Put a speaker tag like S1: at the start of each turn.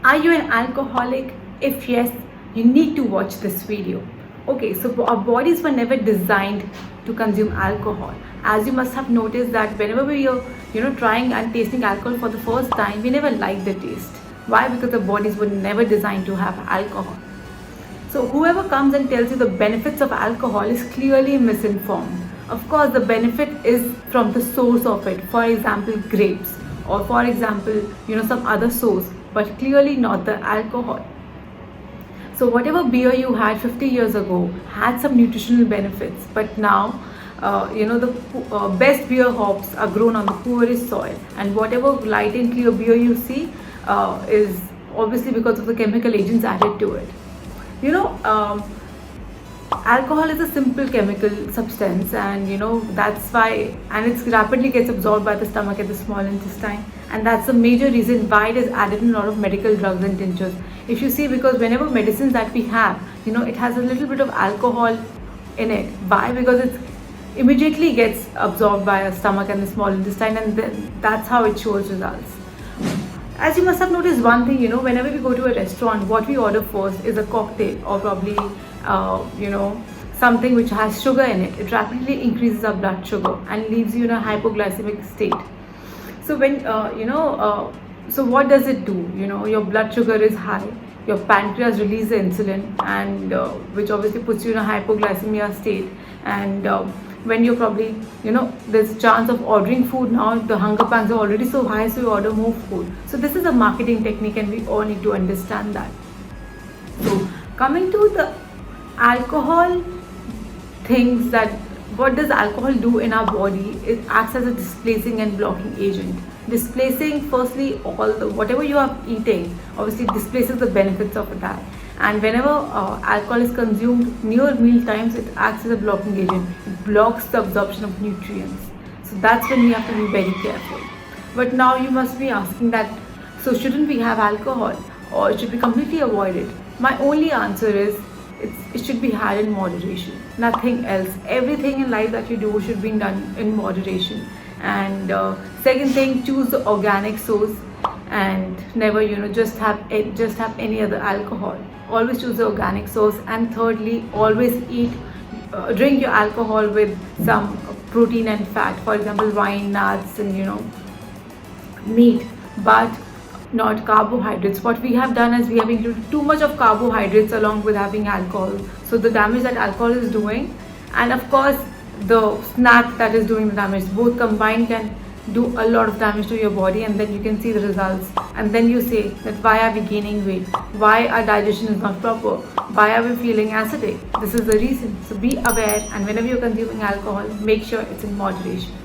S1: Are you an alcoholic? If yes, you need to watch this video. Okay, so our bodies were never designed to consume alcohol. As you must have noticed that whenever we are, trying and tasting alcohol for the first time, we never like the taste. Why? Because the bodies were never designed to have alcohol. So whoever comes and tells you the benefits of alcohol is clearly misinformed. Of course, the benefit is from the source of it. For example, grapes, or for example, some other source, but clearly not the alcohol. So whatever beer you had 50 years ago had some nutritional benefits, but now the best beer hops are grown on the poorest soil, and whatever light and clear beer you see is obviously because of the chemical agents added to it. Alcohol is a simple chemical substance, and that's why, and it rapidly gets absorbed by the stomach and the small intestine, and that's the major reason why it is added in a lot of medical drugs and tinctures. If you see, because whenever medicines that we have, it has a little bit of alcohol in it. Why? Because it immediately gets absorbed by our stomach and the small intestine, and then that's how it shows results. As you must have noticed one thing, whenever we go to a restaurant, what we order first is a cocktail, or probably something which has sugar in it. It rapidly increases our blood sugar and leaves you in a hypoglycemic state. So when so what does it do? Your blood sugar is high, your pancreas releases the insulin, and which obviously puts you in a hypoglycemia state. And when you're probably, there's a chance of ordering food now, the hunger pangs are already so high, so you order more food. So this is a marketing technique, and we all need to understand that. So coming to the alcohol things, that what does alcohol do in our body? It acts as a displacing and blocking agent. Displacing, firstly, all the whatever you are eating obviously displaces the benefits of that. And whenever alcohol is consumed near meal times, it acts as a blocking agent. It blocks the absorption of nutrients. So that's when we have to be very careful. But now you must be asking that, so shouldn't we have alcohol, or it should be completely avoided? My only answer is it should be had in moderation. Nothing else. Everything in life that you do should be done in moderation. And second thing, choose the organic source, and never just have any other alcohol. Always choose the organic source. And thirdly, always drink your alcohol with some protein and fat, for example wine, nuts, and meat, but not carbohydrates. What we have done is we have included too much of carbohydrates along with having alcohol. So the damage that alcohol is doing, and of course the snack that is doing the damage, both combined can do a lot of damage to your body. And then you can see the results, and then you say that why are we gaining weight, why our digestion is not proper, why are we feeling acidic? This is the reason. So be aware, and whenever you're consuming alcohol, make sure it's in moderation.